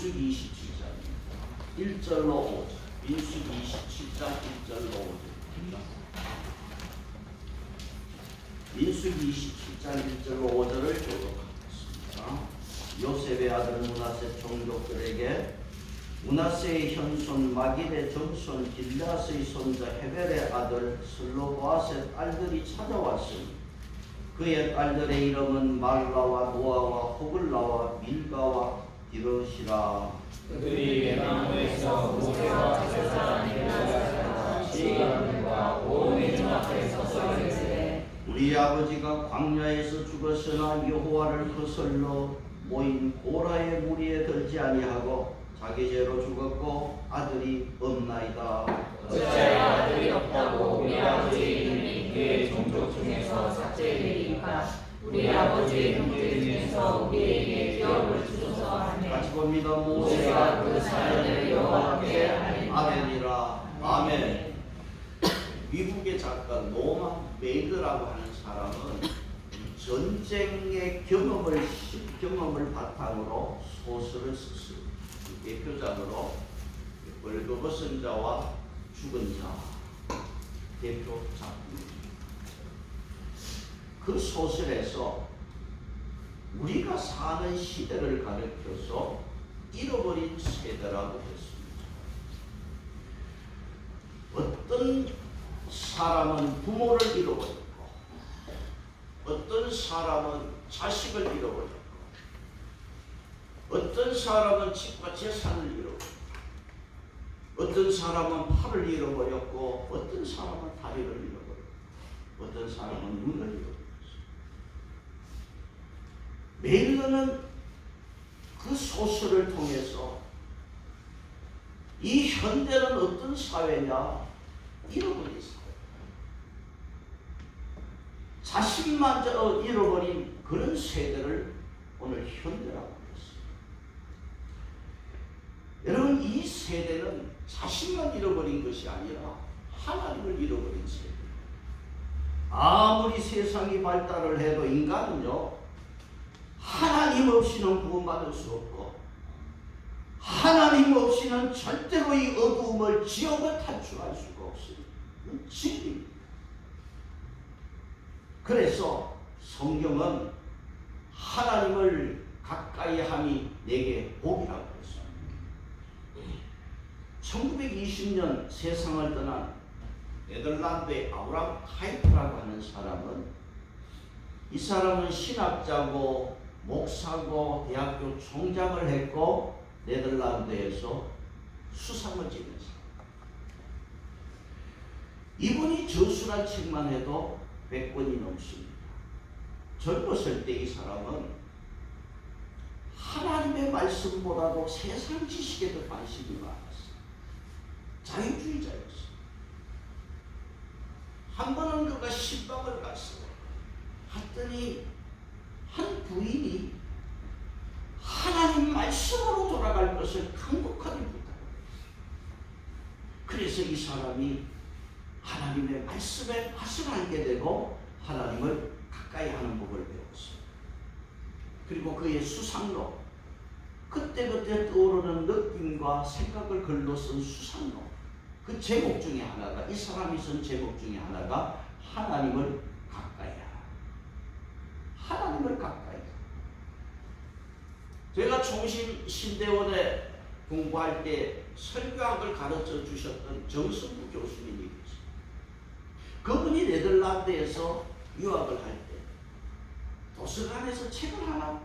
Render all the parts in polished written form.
민수기 27장 1절로 5절. 민수기 27장 1절로 5절. 민수기 27장 1절로 5절을 교독하겠습니다. 요셉의 아들 므낫세 종족들에게 므낫세의 현손 마길의 정손 길앗의 손자 헤벨의 아들 슬로보앗의 딸들이 찾아왔으니 그의 딸들의 이름은 말라와 노아와 호글라와 밀가와 디롯이라. 그들이 에방에서 모세와 제사장 엘리야사와 시므온과 온 회중 앞에서 서 있으되 우리 아버지가 광야에서 죽었으나 여호와를 거슬러 모인 고라의 무리에 들지 아니하고 자기 죄로 죽었고 아들이 없나이다. 어찌하여 아들이 없다고 우리 아버지의 이름이 그의 종족 중에서 삭제되리이까. 우리 아버지의 형제 중에서 우리에게 기업을 주소서 하네. 같이 봅니다. 모세가 그 사연을 여호와께 아멘이라. 아멘. 미국의 작가 노만 메이드라고 하는 사람은 전쟁의 경험을 바탕으로 소설을 썼습니다. 대표작으로 벌거벗은 자와 죽은 자 대표 작품입니다. 그 소설에서 우리가 사는 시대를 가리켜서 잃어버린 세대라고 했습니다. 어떤 사람은 부모를 잃어버렸고 어떤 사람은 자식을 잃어버렸고 어떤 사람은 집과 재산을 잃어버렸고 어떤 사람은 팔을 잃어버렸고 어떤 사람은 다리를 잃어버렸고 어떤 사람은 눈을 잃어버렸어요. 메일러는 그 소설을 통해서 이 현대는 어떤 사회냐? 잃어버린 사회. 자신만 잃어버린 그런 세대를 오늘 현대라고 했습니다. 여러분, 이 세대는 자신만 잃어버린 것이 아니라 하나님을 잃어버린 세대. 아무리 세상이 발달을 해도 인간은요, 하나님 없이는 구원받을 수 없고 하나님 없이는 절대로 이 어두움을 지옥을 탈출할 수가 없습니다. 이건 진리입니다. 그래서 성경은 하나님을 가까이 함이 내게 복이라고 했습니다. 1920년 세상을 떠난 네덜란드의 아브라함 카이프라고 하는 사람은, 이 사람은 신학자고 목사고 대학교 총장을 했고 네덜란드에서 수상을 지낸 사람. 이분이 저술한 책만 해도 100권이 넘습니다. 젊었을 때 이 사람은 하나님의 말씀보다도 세상 지식에 더 관심이 많았어요. 자유주의자였어요. 한 번은 그가 신방을 갔어요. 갔더니 한 부인이 하나님 말씀으로 돌아갈 것을 간곡하게 부탁했어요. 그래서 이 사람이 하나님의 말씀에 맛을 알게 되고 하나님을 가까이 하는 법을 배웠어요. 그리고 그의 수상로, 그때그때 떠오르는 느낌과 생각을 글로 쓴 수상로, 그 제목 중에 하나가, 이 사람이 쓴 제목 중에 하나가 하나님을 가까이 하라. 하나님을 가까이 하라. 제가 총신 신대원에 공부할 때 설교학을 가르쳐 주셨던 정승부 교수님이 계세요. 그분이 네덜란드에서 유학을 할 때 도서관에서 책을 하나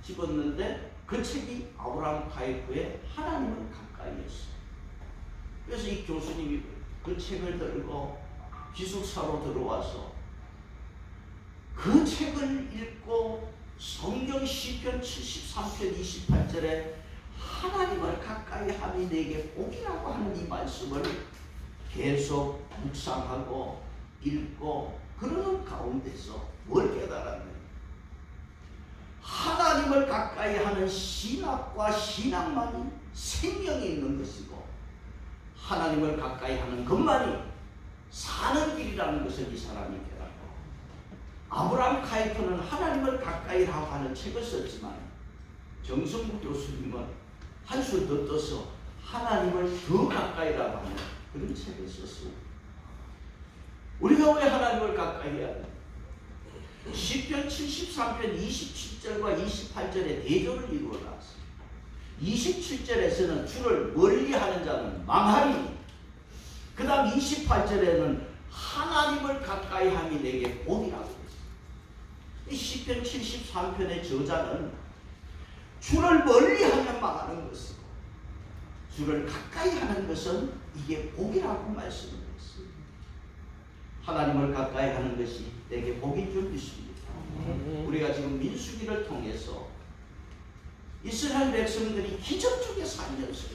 집었는데 그 책이 아브라함 카이프의 하나님을 가까이 했어요. 그래서 이 교수님이 그 책을 들고 기숙사로 들어와서 그 책을 읽고 성경 시편 73편 28절에 하나님을 가까이 함이 내게 복이라고 하는 이 말씀을 계속 묵상하고 읽고 그러는 가운데서 뭘 깨달았느냐? 하나님을 가까이 하는 신학과 신앙만이 생명이 있는 것이고 하나님을 가까이 하는 것만이 사는 길이라는 것을 이 사람이 깨달았고, 아브라함 카이프는 하나님을 가까이 하는 책을 썼지만 정승부 교수님은 한술 더 떠서 하나님을 더 가까이라고 하는 그런 책을 썼습니다. 우리가 왜 하나님을 가까이 해야 돼요? 시편 73편 27절과 28절에 대조를 이루어놨어요. 27절에서는 주를 멀리하는 자는 망하리니, 그 다음 28절에는 하나님을 가까이 함이 내게 복이라고 했어요. 이 시편 73편의 저자는 주를 멀리하면 망하는 것이고 주를 가까이 하는 것은 이게 복이라고 말씀을 했어요. 하나님을 가까이 하는 것이 내게 복인 줄 믿습니다. 우리가 지금 민수기를 통해서 이스라엘 백성들이 기적적에 살면서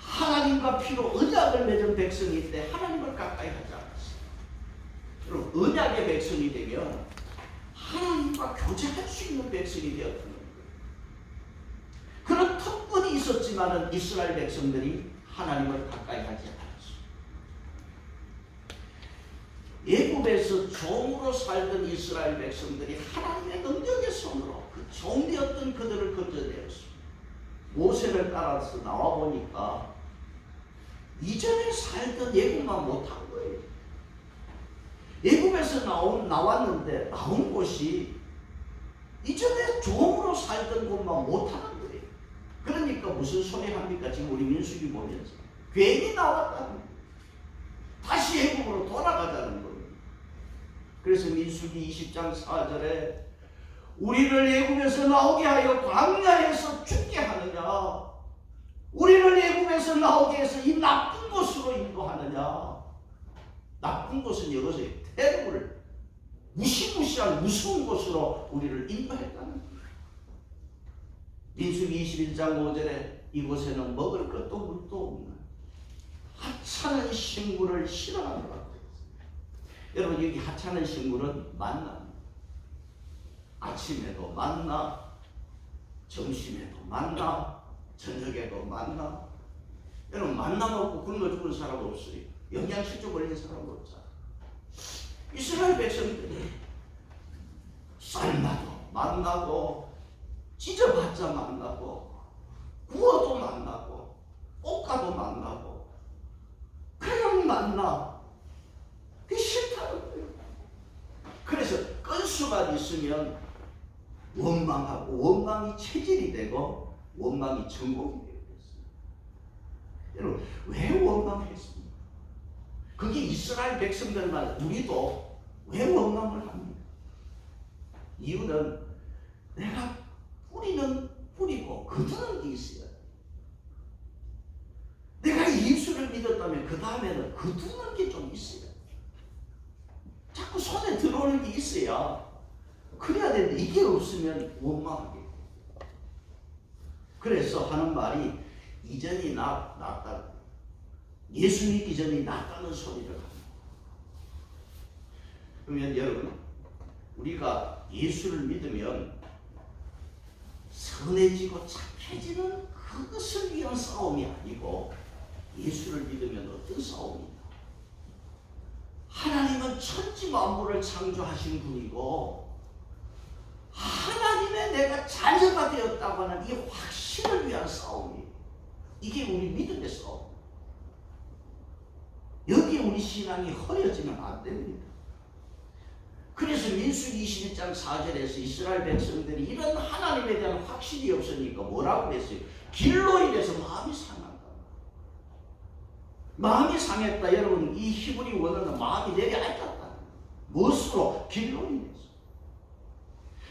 하나님과 피로 언약을 맺은 백성일 때 하나님을 가까이 하지 않았어요. 여러분, 언약의 백성이 되면 하나님과 교제할 수 있는 백성이 되었던 거예요. 그런 특권이 있었지만은 이스라엘 백성들이 하나님을 가까이 하지 않았어요. 애굽에서 종으로 살던 이스라엘 백성들이 하나님의 능력의 손으로 그 종되었던 그들을 건져내었습니다. 모세를 따라서 나와 보니까 이전에 살던 애굽만 못한 거예요. 애굽에서 나왔는데 나온 곳이 이전에 종으로 살던 곳만 못하는 거예요. 그러니까 무슨 소리 합니까? 지금 우리 민수기 보면서 괜히 나왔다는 거예요. 다시 애굽으로 돌아가자는 거예요. 그래서 민수기 20장 4절에 우리를 애굽에서 나오게 하여 광야에서 죽게 하느냐, 우리를 애굽에서 나오게 해서 이 나쁜 곳으로 인도하느냐. 나쁜 곳은 여기서 테러를, 무시무시한 무서운 곳으로 우리를 인도했다는 거예요. 민수기 21장 5절에 이곳에는 먹을 것도 물도 없는 하찮은 식물을 싫어하노라. 여러분, 여기 하찮은 식물은 만나. 아침에도 만나, 점심에도 만나, 저녁에도 만나. 여러분, 만나 먹고 굶어 죽은 사람 없어요. 영양실조 걸린 사람 없잖아. 이스라엘 백성들이 삶아도 만나고, 찢어봤자 만나고, 구워도 만나고, 볶아도 만나고, 그냥 만나. 그게 싫다는 거예요. 그래서 건수가 있으면 원망하고, 원망이 체질이 되고 원망이 전공이 되고 있어요. 여러분, 왜 원망했습니까? 그게 이스라엘 백성들만, 우리도 왜 원망을 합니까? 이유는 내가 뿌리는 뿌리고 거두는 게 있어요. 내가 예수를 믿었다면 그 다음에는 거두는 게 좀 있어요. 자꾸 손에 들어오는 게 있어야 그래야 되는데 이게 없으면 원망하게. 그래서 하는 말이 이전이 낫다. 예수 믿기 전이 낫다는 소리를 합니다. 그러면 여러분, 우리가 예수를 믿으면 선해지고 착해지는 그것을 위한 싸움이 아니고 예수를 믿으면 어떤 싸움이냐? 하나님은 천지 만물을 창조하신 분이고 하나님의 내가 자녀가 되었다고 하는 이 확신을 위한 싸움이에요. 이게 우리 믿음의 싸움. 여기에 우리 신앙이 허려지면 안 됩니다. 그래서 민수기 21장 4절에서 이스라엘 백성들이 이런 하나님에 대한 확신이 없으니까 뭐라고 그랬어요? 길로 인해서 마음이 상한다. 마음이 상했다. 여러분, 이 히브리 원어는 마음이 내려앉았다. 무엇으로? 길로 인해서.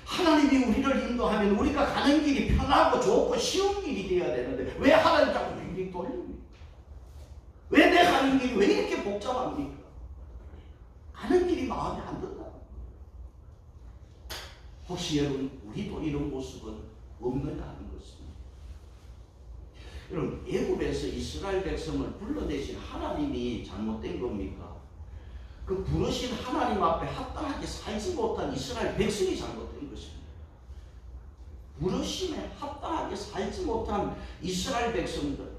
하나님이 우리를 인도하면 우리가 가는 길이 편하고 좋고 쉬운 길이 되어야 되는데 왜 하나님 자꾸 빙빙 돌립니까? 왜 내 가는 길이 왜 이렇게 복잡합니까? 가는 길이 마음에 안 든다. 혹시 여러분, 우리도 이런 모습은 없느냐 하는 것입니다. 여러분, 애굽에서 이스라엘 백성을 불러내신 하나님이 잘못된 겁니까? 그 부르신 하나님 앞에 합당하게 살지 못한 이스라엘 백성이 잘못된 것입니다. 부르심에 합당하게 살지 못한 이스라엘 백성들,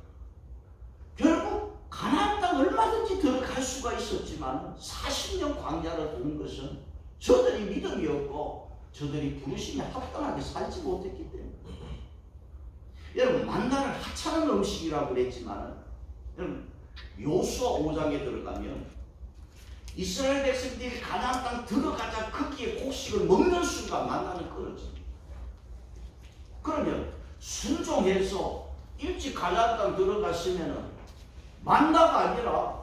결국 가나안 땅 얼마든지 들어갈 수가 있었지만 40년 광야를 둔 것은 저들이 믿음이 없고 저들이 부르심에 합당하게 살지 못했기 때문에. 여러분 만나를 하찮은 음식이라고 그랬지만 여러분 요수아 5장에 들어가면 이스라엘 백성들이 가나안 땅 들어가자 거기에 곡식을 먹는 순간 만나는 끊어집니다. 그러면 순종해서 일찍 가나안 땅 들어갔으면 만나가 아니라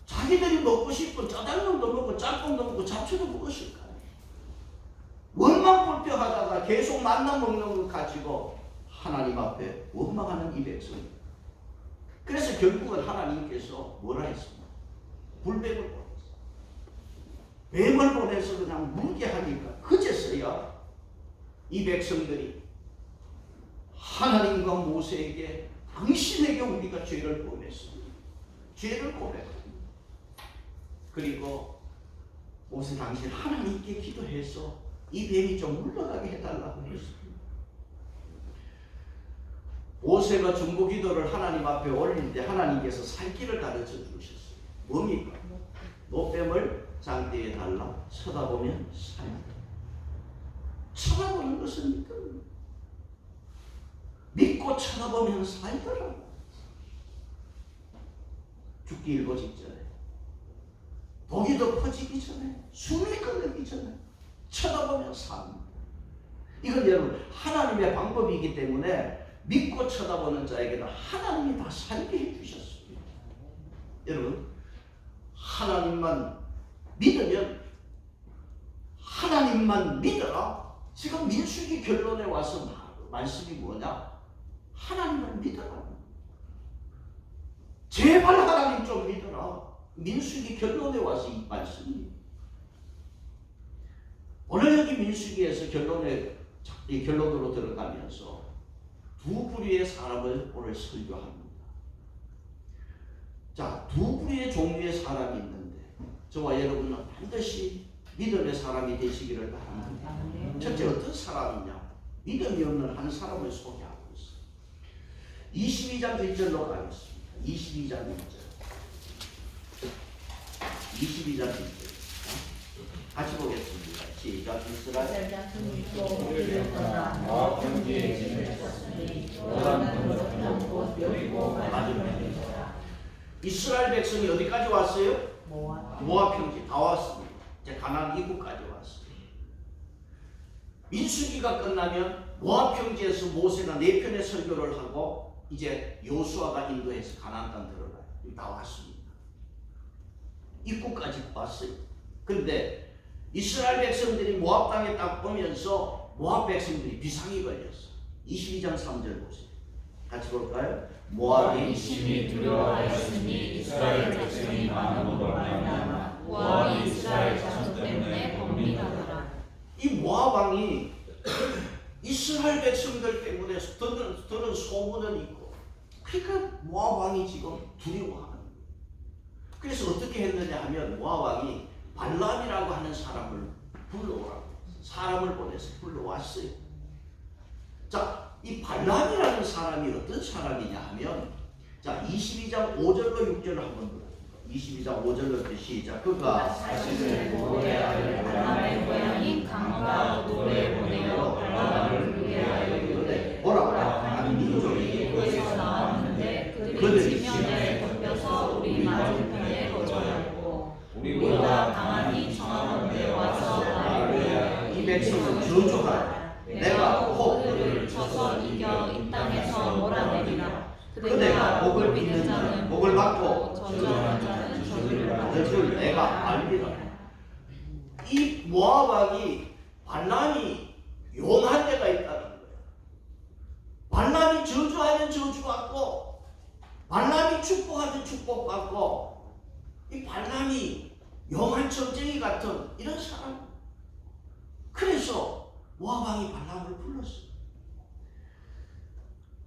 자기들이 먹고 싶은 짜장면도 먹고 짬뽕도 먹고 잡초도 먹었을 거예요. 원망불평하다가 계속 만나 먹는 것 가지고 하나님 앞에 원망하는 이 백성. 그래서 결국은 하나님께서 뭐라 했습니까? 불뱀을 보냈어요. 뱀을 보내서 그냥 물게 하니까 그제서야 이 백성들이 하나님과 모세에게 당신에게 우리가 죄를 범했습니다. 죄를 고백합니다. 그리고 모세 당신 하나님께 기도해서 이 뱀이 좀 물러가게 해달라고 했습니다. 모세가 중보 기도를 하나님 앞에 올릴 때 하나님께서 살 길을 가르쳐 주셨어요. 뭡니까? 노뱀을 장대에 달라 쳐다보면 살다. 쳐다보는 것은 믿음. 믿고 쳐다보면 살더라고. 죽기 일보 직전에, 독이 더 퍼지기 전에, 숨이 끊기기 전에 쳐다보면 삽니다. 이건 여러분 하나님의 방법이기 때문에 믿고 쳐다보는 자에게는 하나님이 다 살게 해주셨습니다. 여러분 하나님만 믿으면, 하나님만 믿어라. 지금 민수기 결론에 와서 말씀이 뭐냐? 하나님을 믿어라. 제발 하나님 좀 믿어라. 민수기 결론에 와서 이 말씀이. 오늘 여기 민수기에서 결론으로 들어가면서 두 부류의 사람을 오늘 설교합니다. 자, 두 부류의 종류의 사람이 있는데 저와 여러분은 반드시 믿음의 사람이 되시기를 바랍니다. 첫째 어떤 사람이냐? 믿음이 없는 한 사람을 소개하고 있습니다. 22장 1절로 가겠습니다. 22장 1절. 22장 1절. 같이 보겠습니다. 시작. 이스라엘 이스라엘 백성이 어디까지 왔어요? 모압 평지 다 왔습니다. 이제 가나안 입구까지 왔어요. 민수기가 끝나면 모압 평지에서 모세가 4편의 설교를 하고 이제 요수아가 인도해서 가나안 땅 들어가요. 다 왔습니다. 입구까지 왔어요. 그런데 이스라엘 백성들이 모압 땅에 딱 오면서 모압 백성들이 비상이 걸렸어. 22장 3절 보세요. 같이 볼까요? 모압이 심히 두려워하였으니 이스라엘 백성이 많은 것으로 말미암아 모압이 이스라엘 자손 때문에 범민하더라. 이 모압 왕이 이스라엘 백성들 때문에 들은 소문은 있고, 그러니까 모압 왕이 지금 두려워하는 거예요. 그래서 어떻게 했느냐 하면 모압 왕이 발람이라고 하는 사람을 불러오라고 사람을 보내서 불러왔어요. 자, 이 발람이라는 사람이 어떤 사람이냐 하면, 자 22장 5절로 6절을 한번 보세요. 22장 5절로 시작. 그가 자신을 노래하여 발람의 고향인 강과 노래 보내어 발람을 노래하여 이르되 보라, 한 민족이 그에서 나왔는데 그들이 지면에 덮여서 우리 맞은편에 거주하였고 우리가 강하니 청하건대 와서 나를 위하여 이 백성을 저주하라. 내가 혹 그들을 쳐서 이겨 이 땅에서 몰아내리라. 그대가 복을 믿는 자는 복을 받고 저주하는 자는 저주를 그것을 내가 알리라. 이 모압 왕이 발람이 용한 데가 있다는 거예요. 발람이 저주하면 저주받고, 발람이 축복하면 축복받고, 이 발람이 용한 점쟁이 같은 이런 사람. 그래서 모압 왕이 발람을 불렀어요.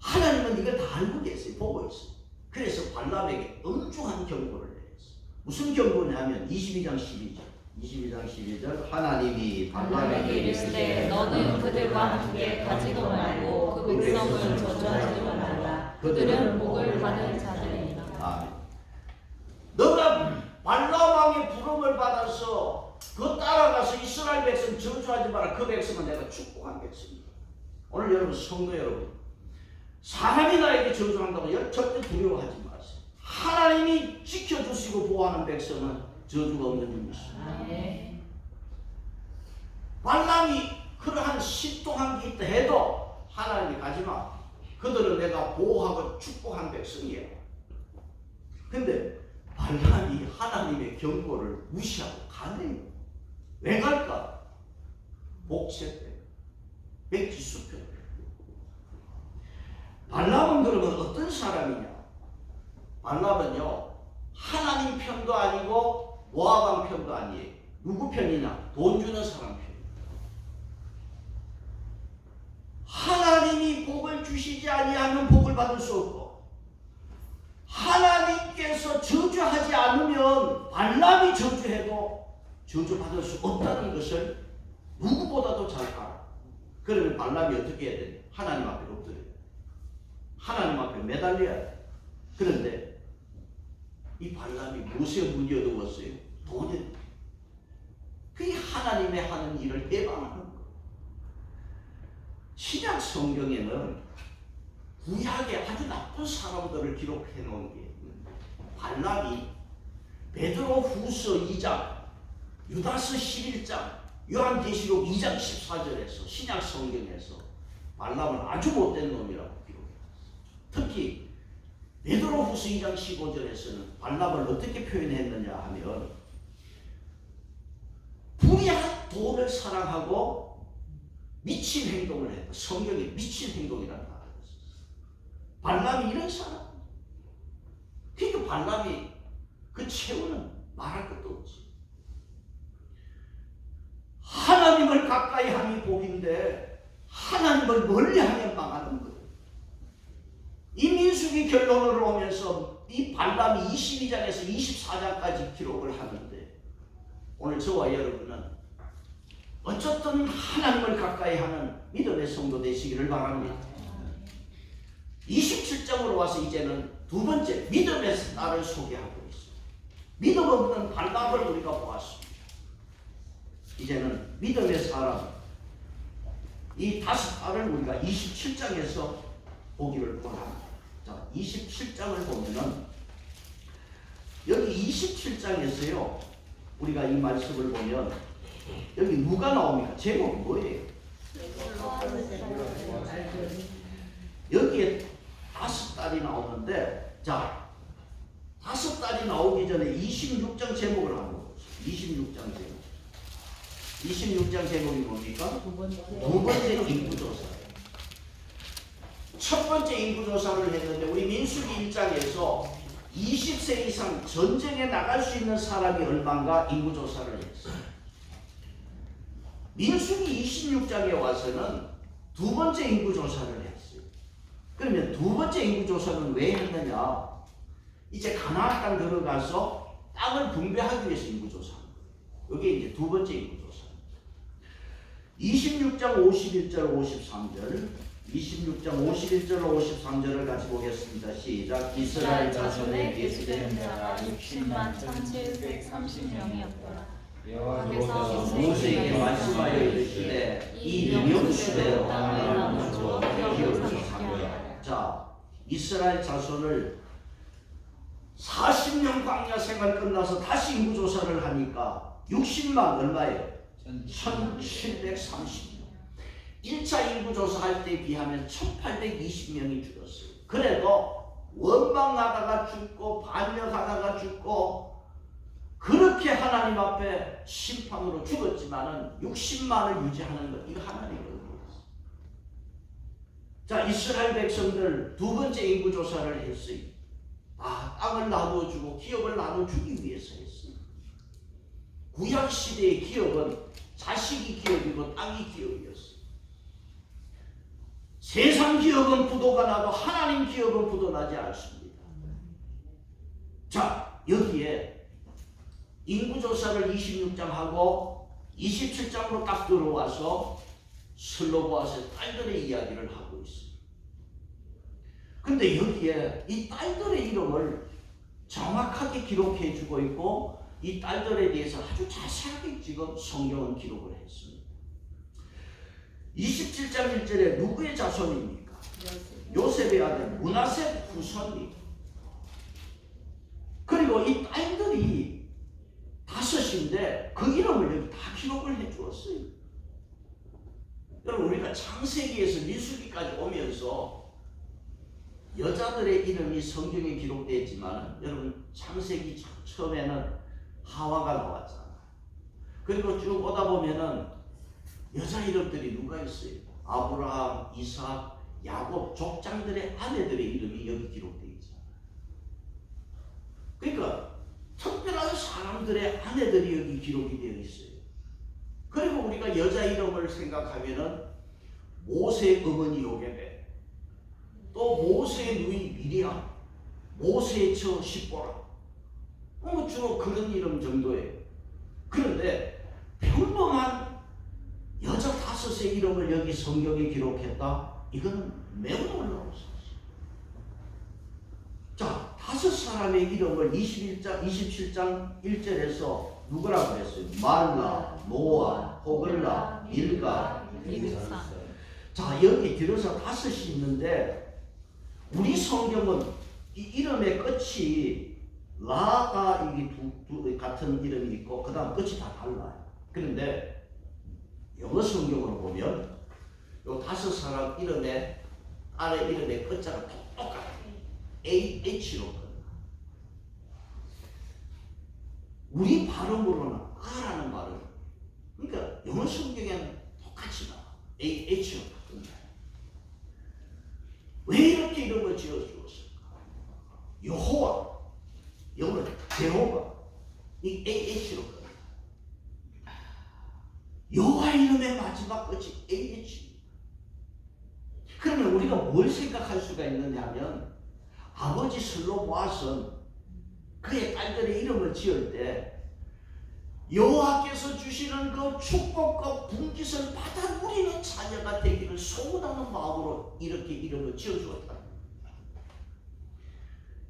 하나님은 이걸 다 알고 계세요. 보고 있어요. 그래서 발람에게 엄중한 경고를 내렸어요. 무슨 경고냐면 22장 12절 하나님이 발람에게 이르시되 너는 그들과 함께 가지도 말고 그 백성을 저주하지도 말라. 그들은 복을 받은 자들이니라. 아멘. 너가 발람 왕의 부름을 받아서 그 따라가서 이스라엘 백성 저주하지 마라. 그 백성은 내가 축복한 백성이다. 오늘 여러분 성도 여러분, 사람이 나에게 저주한다고 절대 두려워하지 마세요. 하나님이 지켜주시고 보호하는 백성은 저주가 없는 중이십니다. 발람이 그러한 신통한 게 있다 해도 하나님이 가지마. 그들은 내가 보호하고 축복한 백성이에요. 근데 발람이 하나님의 경고를 무시하고 가네요. 왜 갈까? 복세 때 백지수표. 발람은 그러면 어떤 사람이냐? 발람은요 하나님 편도 아니고 모압 편도 아니에요. 누구 편이냐? 돈 주는 사람 편. 하나님이 복을 주시지 아니하면 복을 받을 수 없고, 하나님께서 저주하지 않으면 발람이 저주해도 저주받을 수 없다는 것을 누구보다도 잘 알아. 그러면 발람이 어떻게 해야 되냐? 하나님 앞에 엎드려야 돼. 하나님 앞에 매달려야 돼. 그런데 이 발람이 무엇에 문이 어두웠어요? 돈에. 그게 하나님의 하는 일을 해방하는 거예요. 신약 성경에는 구약의 아주 나쁜 사람들을 기록해 놓은 게 있는데, 발람이 베드로 후서 2장, 유다서 11장, 요한계시록 2장 14절에서 신약 성경에서 발람을 아주 못된 놈이라고 기록해놨어요. 특히 베드로 후서 2장 15절에서는 발람을 어떻게 표현했느냐 하면, 불의한 돈을 사랑하고 미친 행동을 했다. 성경에 미친 행동이라는 말을 했었어요. 발람이 이런 사람. 그러니까 발람이 그 최후는 말할 것도 없지. 하나님을 가까이 하니 복인데 하나님을 멀리하면 망하는 거예요. 이 민수기 결론을 오면서 이 발람이 22장에서 24장까지 기록을 하는데, 오늘 저와 여러분은 어쨌든 하나님을 가까이 하는 믿음의 성도 되시기를 바랍니다. 27장으로 와서 이제는 두 번째 믿음의 딸을 소개하고 있습니다. 믿음 없는 발람을 우리가 보았습니다. 이제는 믿음의 사람, 이 다섯 딸을 우리가 27장에서 보기를 원합니다. 자, 27장을 보면은 여기 27장에서요 우리가 이 말씀을 보면 여기 누가 나옵니까? 제목이 뭐예요? 여기에 다섯 딸이 나오는데, 자, 다섯 딸이 나오기 전에 26장 제목을 한번 보세요. 26장 제목. 26장 제목이 뭡니까? 두 번째 인구조사. 첫 번째 인구조사를 했는데, 우리 민수기 1장에서 20세 이상 전쟁에 나갈 수 있는 사람이 얼마인가 인구조사를 했어요. 민수기 26장에 와서는 두 번째 인구조사를 했어요. 그러면 두 번째 인구조사는 왜 했느냐? 이제 가나안 땅 들어가서 땅을 분배하기 위해서 인구조사한 거예요. 이게 이제 두 번째 인구조사입니다. 26장 51절 53절, 26장 51절 53절을 같이 보겠습니다. 시작. 이스라엘 자손의 계수된 자가 60만 1730명이었더라. 여호와께서 모세에게 말씀하여 이르시되 이 명수대로 땅을 나누어 기업을 하며. 자, 이스라엘 자손을 40년 광야 생활 끝나서 다시 인구조사를 하니까 60만 얼마예요? 1730명. 1차 인구조사할 때에 비하면 1820명이 죽었어요. 그래도 원망하다가 죽고 반역하다가 죽고 그렇게 하나님 앞에 심판으로 죽었지만은 60만을 유지하는 것, 이거 하나님의 은혜였어요. 자, 이스라엘 백성들 두 번째 인구조사를 했어요. 땅을 나누어주고 기업을 나눠주기 위해서 했어요. 구약 시대의 기업은 자식이 기업이고 땅이 기업이었어요. 세상 기업은 부도가 나도 하나님 기업은 부도나지 않습니다. 자, 여기에 인구조사를 26장하고 27장으로 딱 들어와서 슬로보아스의 딸들의 이야기를 하고 있습니다. 근데 여기에 이 딸들의 이름을 정확하게 기록해 주고 있고, 이 딸들에 대해서 아주 자세하게 지금 성경은 기록을 했습니다. 27장 1절에 누구의 자손입니까? 요셉의 아들 므낫세 후손이. 그리고 이 딸들이 5인데 그 이름을 여기 다 기록을 해 주었어요. 여러분, 우리가 창세기에서 민수기까지 오면서 여자들의 이름이 성경에 기록되어 있지만, 여러분, 창세기 처음에는 하와가 나왔잖아. 그리고 쭉 오다 보면은 여자 이름들이 누가 있어요? 아브라함, 이삭, 야곱, 족장들의 아내들의 이름이 여기 기록되어 있잖아. 그러니까 특별한 사람들의 아내들이 여기 기록이 되어 있어요. 그리고 우리가 여자 이름을 생각하면은 모세의 어머니 요게벳, 또 모세의 누이 미리암, 모세의 처 십보라, 주로 그런 이름 정도예요. 그런데 평범한 여자 5의 이름을 여기 성경에 기록했다? 이거는 매우 놀라운 사실. 자, 5사람의 이름을 27장 1절에서 누구라고 그랬어요? 말라, 노아, 호글라, 밀가, 미브사. 자, 여기 들어서 5이 있는데, 우리 성경은 이 이름의 끝이 라가 이게 두 같은 이름이 있고, 그 다음 끝이 다 달라요. 그런데 영어 성경으로 보면 요 5사람 이름의 아래 이름의 끝자가 똑같아요. AH로 끝나. 우리 발음으로는 아라는 말은, 그러니까 영어 성경에는 똑같이 나와. AH로 끝나요. 왜 이렇게 이름을 지어주었을까? 여호와, 영어는 제호가, 이 AH로 끝나요. 여호와 이름의 마지막 끝이 AH. 그러면 우리가 뭘 생각할 수가 있느냐 하면, 아버지 슬로보아스는 그의 딸들의 이름을 지을 때 여호와께서 주시는 그 축복과 분깃을 받아 누리는 자녀가 되기를 소원하는 마음으로 이렇게 이름을 지어주었다.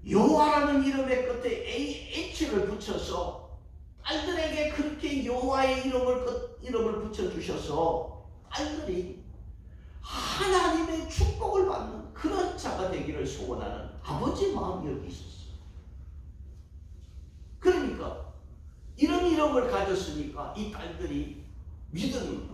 여호와라는 이름의 끝에 AH를 붙여서 딸들에게 그렇게 여호와의 이름을 붙여주셔서 딸들이 하나님의 축복을 받는 그런 자가 되기를 소원하는 아버지 마음이 여기 있었어요. 그러니까 이런 이름을 가졌으니까 이 딸들이 믿음이.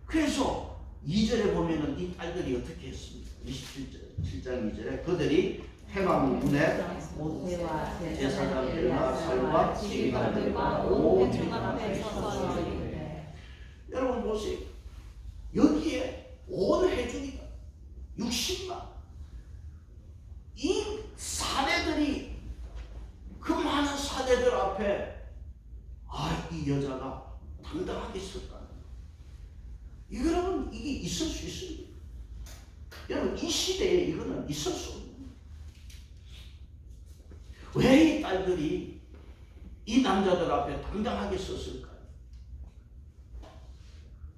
그래서 2절에 보면은 이 딸들이 어떻게 했습니까? 27장 2절에 그들이 해방군의 모세와 제사장들과 살과 지휘관들과 온 회중 앞에 서서 이르되. 여러분 보세요. 여기에 온 회중이 60만. 이 사내들이, 그 많은 사내들 앞에 이 여자가 당당하게 섰다. 여러분, 이게 있을 수 있습니다. 여러분, 이 시대에 이거는 있을 수 없는. 왜 이 딸들이 이 남자들 앞에 당당하게 섰을까요?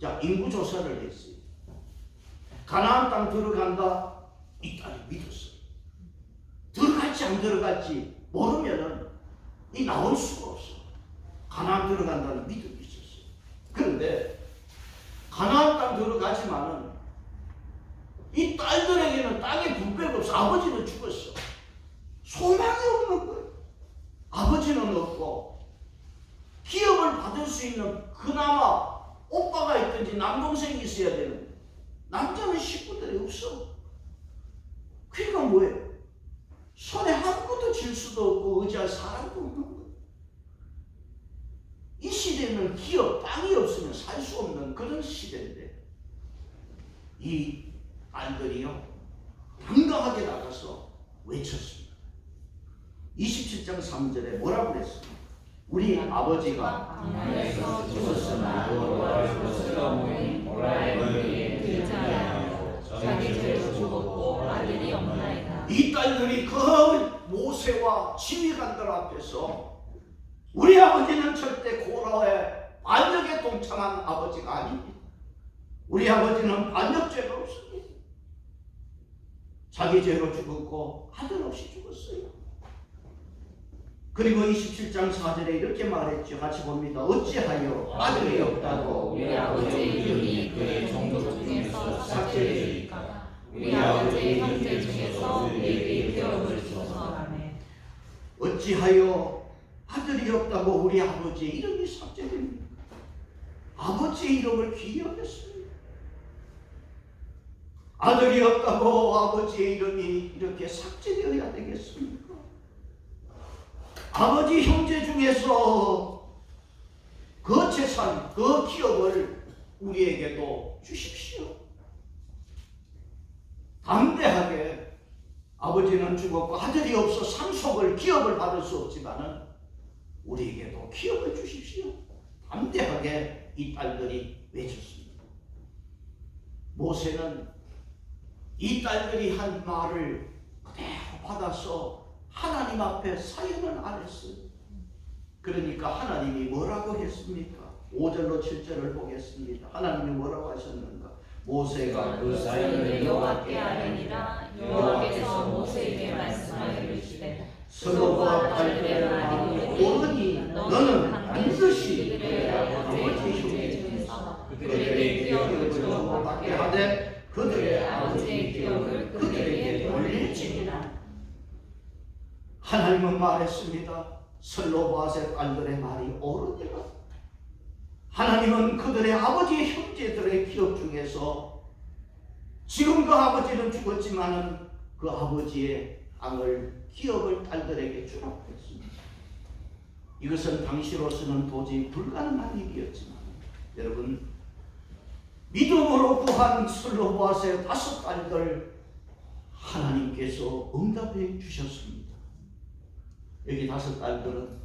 자, 인구조사를 했어요. 가나안 땅 들어간다. 이 딸이 믿었어요. 들어갈지 안 들어갈지 모르면은 이 나올 수가 없어. 가나안 들어간다는 믿음이 있었어요. 그런데 가나안 땅 들어가지만은 이 딸들에게는 땅에 분배가 없어. 아버지는 죽었어. 소망이 없는 거예요. 아버지는 없고 기업을 받을 수 있는 그나마 오빠가 있든지 남동생이 있어야 되는, 남자는 식구들이 없어. 그러니까 뭐예요? 손에 아무것도 질 수도 없고 의지할 사람도 없는 거예요. 이 시대는 기업, 땅이 없으면 살 수 없는 그런 시대인데, 이 딸들이요 당당하게 나가서 외쳤습니다. 27장 3절에 뭐라고 그랬습니까? 우리 아버지가 하나님께서 주셨으나 여호와를 주셨으라 모인 모라의 우리의 길자야 자기 죄로 죽었고 아들이 없나이다. 이 딸들이 그 모세와 지휘관들 앞에서 우리 아버지는 절대 고라의 반역에 동참한 아버지가 아닙니다. 우리 아버지는 반역죄가 없습니다. 자기 죄로 죽었고 아들 없이 죽었어요. 그리고 27장 4절에 이렇게 말했죠. 같이 봅니다. 어찌하여 아들이 없다고 우리 아버지의 이름이 그의 종족 중에서 삭제되리까. 우리 아버지의 형제 중에서 우리에게 기업을 주소서. 아멘. 어찌하여 아들이 없다고 우리 아버지의 이름이 삭제됩니까? 아버지의 이름을 기억했습니다. 아들이 없다고 아버지의 이름이 이렇게 삭제되어야 되겠습니까? 아버지 형제 중에서 그 재산, 그 기업을 우리에게도 주십시오. 담대하게 아버지는 죽었고 아들이 없어 상속을, 기업을 받을 수 없지만은 우리에게도 기업을 주십시오. 담대하게 이 딸들이 외쳤습니다. 모세는 이 딸들이 한 말을 그대로 받아서 하나님 앞에 사연을 안 했어요. 그러니까 하나님이 뭐라고 했습니까? 5절로 7절을 보겠습니다. 하나님이 뭐라고 하셨는가? 모세가 그 사연을 여호와께 아뢰니라. 여호와께서 모세에게 말씀하여 이르시되 서로가 딸들의 말이 옳으니 너는 반드시 그들의 아버지 형제 중에서 그들에게 기업을 주어 받게 하되 그들의 아버지의 기업을 그들에게 돌릴지니라. 하나님은 말했습니다. 슬로바앗의 딸들의 말이 옳으니라. 하나님은 그들의 아버지의 형제들의 기업 중에서 지금 그 아버지는 죽었지만은 그 아버지의 땅을, 기업을 딸들에게 주라고 했습니다. 이것은 당시로서는 도저히 불가능한 일이었지만 여러분, 믿음으로 구한 슬로바앗의 5 딸들 하나님께서 응답해 주셨습니다. 여기 5 딸들은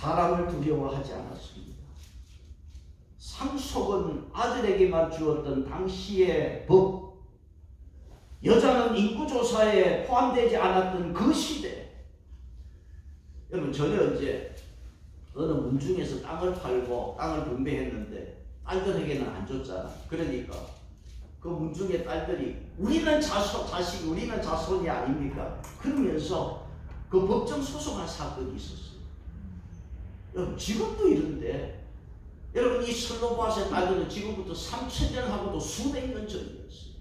사람을 두려워하지 않았습니다. 상속은 아들에게만 주었던 당시의 법, 여자는 인구조사에 포함되지 않았던 그 시대. 여러분, 저는 이제 어느 문중에서 땅을 팔고 땅을 분배했는데 딸들에게는 안 줬잖아. 그러니까 그 문중의 딸들이 우리는 자식, 우리는 자손이 아닙니까? 그러면서 그 법정 소송한 사건이 있었어요. 여러분, 지금도 이런데, 여러분, 이 슬로바앗의 딸들은 지금부터 3000년 하고도 수백 년 전이었어요.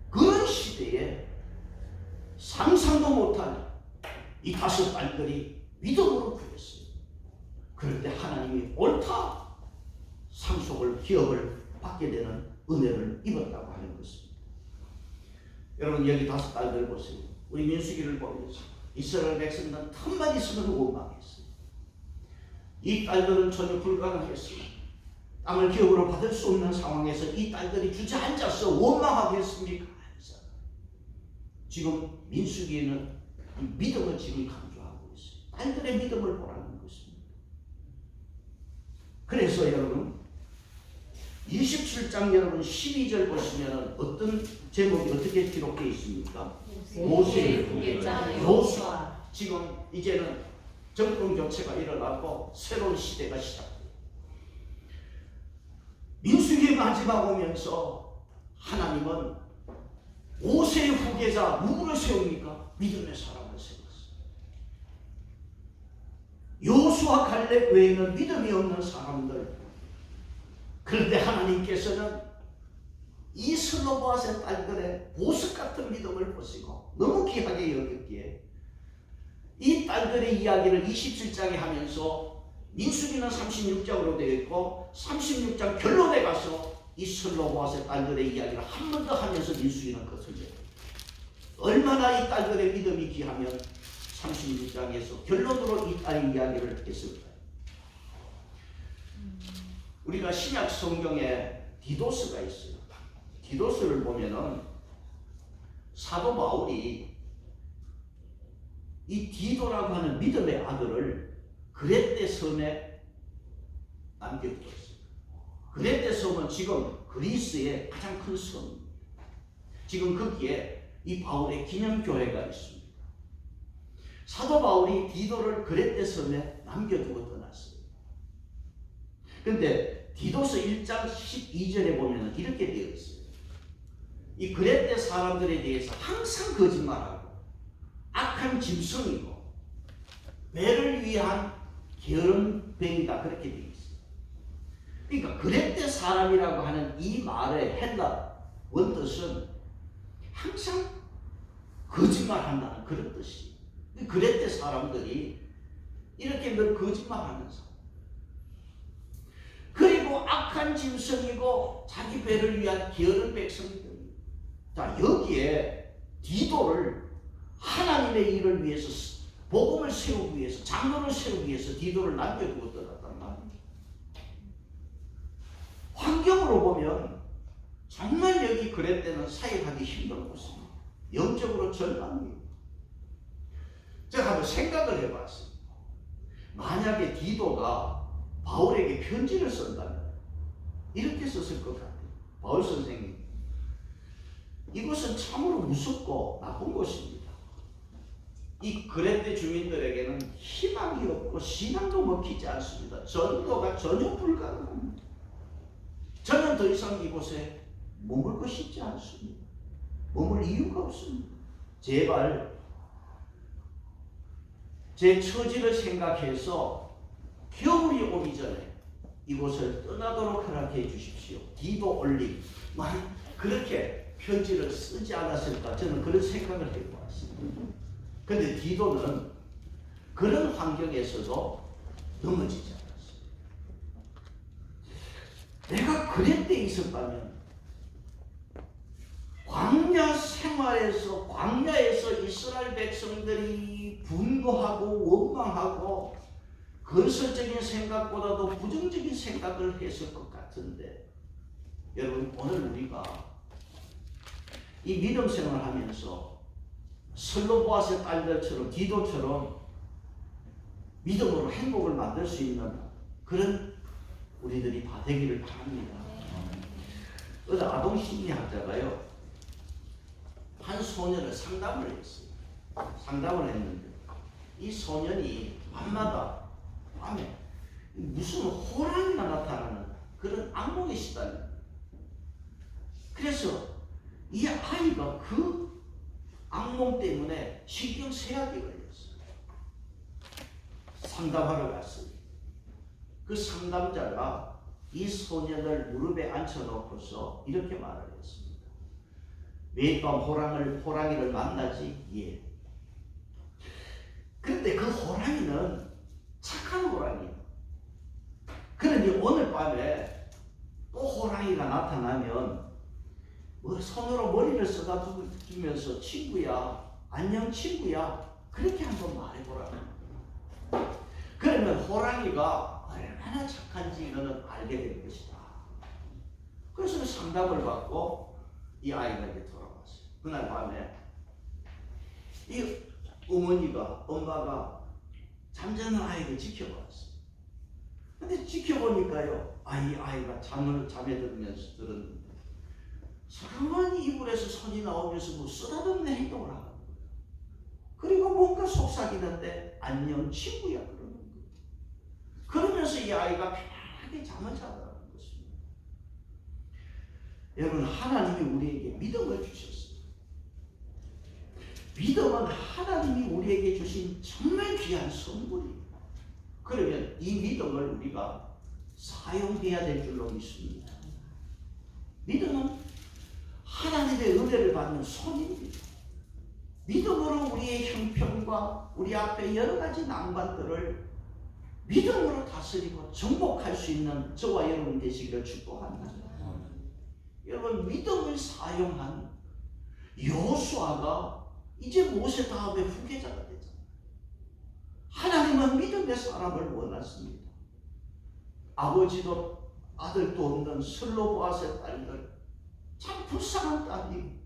그런 시대에 상상도 못한 이 5 딸들이 믿음으로 구했어요. 그런데 하나님이 옳다, 상속을, 기업을 받게 되는 은혜를 입었다고 하는 것입니다. 여러분, 여기 5 딸들 보세요. 우리 민수기를 보면서 이스라엘 백성들은 틈만 있으면 원망했어요. 이 딸들은 전혀 불가능했습니다. 땅을 기업으로 받을 수 없는 상황에서 이 딸들이 주저앉아서 원망하겠습니까? 지금 민수기에는 이 믿음을 지금 강조하고 있어요. 딸들의 믿음을 보라는 것입니다. 그래서 여러분, 27장 여러분 12절 보시면 어떤 제목이 어떻게 기록되어 있습니까? 모세의 후계자 여호수아. 지금 이제는 정권 교체가 일어나고 새로운 시대가 시작돼요. 민수기 마지막 오면서 하나님은 모세의 후계자 누구를 세웁니까? 믿음의 사람을 세웠어요. 여호수아 갈렙 외에는 믿음이 없는 사람들. 그런데 하나님께서는 이 슬로바앗의 딸들의 보석 같은 믿음을 보시고 너무 귀하게 여겼기에 이 딸들의 이야기를 27장에 하면서 민수기는 36장으로 되어 있고 36장 결론에 가서 이 슬로바앗의 딸들의 이야기를 한 번 더 하면서 민수기는 거슬려요. 얼마나 이 딸들의 믿음이 귀하면 36장에서 결론으로 이 딸의 이야기를 했을까요? 우리가 신약 성경에 디도스가 있어요. 디도스를 보면은 사도 바울이 이 디도라고 하는 믿음의 아들을 그레테 섬에 남겨두었어요. 그레테 섬은 지금 그리스의 가장 큰 섬입니다. 지금 거기에 이 바울의 기념교회가 있습니다. 사도 바울이 디도를 그레테 섬에 남겨두고 떠났어요. 그런데 디도서 1장 12절에 보면 이렇게 되어 있어요. 이 그레테 사람들에 대해서 항상 거짓말하고 악한 짐승이고 배를 위한 게으름뱅이다, 그렇게 되어 있어요. 그러니까 그레테 사람이라고 하는 이 말의 헬라 원뜻은 항상 거짓말한다는 그런 뜻이. 그랬대 사람들이 이렇게 늘 거짓말하면서. 그리고 악한 짐승이고 자기 배를 위한 게으른 백성들. 자, 여기에 디도를 하나님의 일을 위해서, 복음을 세우기 위해서, 장로를 세우기 위해서 디도를 남겨두고 떠났단 말이에요. 환경으로 보면 정말 여기 그렛대는 사역하기 힘든 곳입니다. 영적으로 절망이에요. 제가 한번 생각을 해봤습니다. 만약에 디도가 바울에게 편지를 쓴다면 이렇게 썼을 것 같아요. 바울 선생님, 이곳은 참으로 무섭고 나쁜 곳입니다. 이 그렛대 주민들에게는 희망이 없고 신앙도 먹히지 않습니다. 전도가 전혀 불가능합니다. 저는 더 이상 이곳에 머물고 싶지 않습니다. 머물 이유가 없습니다. 제발 제 처지를 생각해서 겨울이 오기 전에 이곳을 떠나도록 허락해 주십시오. 디도 올림. 그렇게 편지를 쓰지 않았을까 저는 그런 생각을 해보았습니다. 그런데 디도는 그런 환경에서도 넘어지지 않았습니다. 내가 그렛대에 있었다면 광야에서 이스라엘 백성들이 분노하고 원망하고 건설적인 생각보다도 부정적인 생각을 했을 것 같은데, 여러분 오늘 우리가 이 믿음 생활을 하면서 슬로보아스의 딸들처럼 디도처럼 믿음으로 행복을 만들 수 있는 그런 우리들이 다 되기를 바랍니다. 어느 아동 심리학자가요, 한 소년을 상담을 했어요. 상담을 했는데 이 소년이 밤에 무슨 호랑이가 나타나는 그런 악몽에 시달려요. 그래서 이 아이가 그 악몽 때문에 신경쇠약이 걸렸어요. 상담하러 갔어요. 그 상담자가 이 소년을 무릎에 앉혀놓고서 이렇게 말을 했습니다. 매일 밤 호랑이를 만나지? 예. 그런데 그 호랑이는 착한 호랑이에요. 그러니 오늘 밤에 또 호랑이가 나타나면 손으로 머리를 쓰다주면서 친구야, 안녕 친구야, 그렇게 한번 말해보라. 그러면 호랑이가 얼마나 착한지 너는 알게 될 것이다. 그래서 상담을 받고 이 아이가 이제 돌아왔어요. 그날 밤에 이 엄마가 잠자는 아이를 지켜봤어요. 근데 지켜보니까요, 이 아이가 잠에 들었는데 서러니 이불에서 손이 나오면서 뭐 쓰다듬는 행동을 하는 거예요. 그리고 뭔가 속삭이는데 안녕 친구야 그러는 거예요. 그러면서 이 아이가 편안하게 잠을 자더라는 것입니다. 여러분, 하나님이 우리에게 믿음을 주셨어요. 믿음은 하나님이 우리에게 주신 정말 귀한 선물입니다. 그러면 이 믿음을 우리가 사용해야 될 줄로 믿습니다. 믿음은 하나님의 은혜를 받는 손입니다. 믿음으로 우리의 형편과 우리 앞에 여러 가지 난관들을 믿음으로 다스리고 정복할 수 있는 저와 여러분 되시기를 축복합니다. 여러분, 믿음을 사용한 여호수아가 이제 모세 다음에 후계자가 되잖아요. 하나님은 믿음의 사람을 원하십니다. 아버지도 아들도 없는 슬로보아스의 딸들, 참 불쌍한 딸이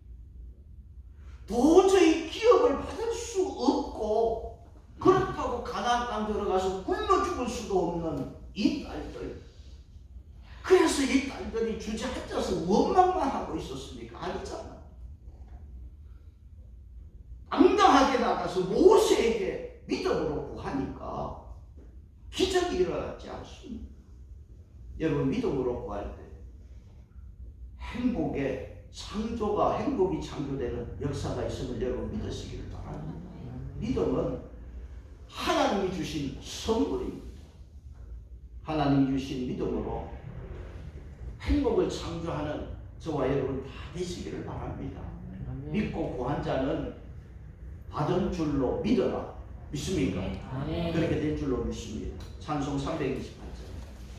도저히 기업을 받을 수 없고 그렇다고 가나안 땅 들어가서 굶어 죽을 수도 없는 이 딸들. 그래서 이 딸들이 주저앉아서 원망만 하고 있었습니까? 아니잖아. 당당하게 나가서 모세에게 믿음으로 구하니까 기적이 일어났지 않습니다. 여러분, 믿음으로 구할 때 행복이 창조되는 역사가 있음을 여러분 믿으시기를 바랍니다. 믿음은 하나님이 주신 선물입니다. 하나님이 주신 믿음으로 행복을 창조하는 저와 여러분 다 되시기를 바랍니다. 믿고 구한 자는 받은 줄로 믿어라. 믿습니까? 아멘. 그렇게 된 줄로 믿습니다. 찬송 328.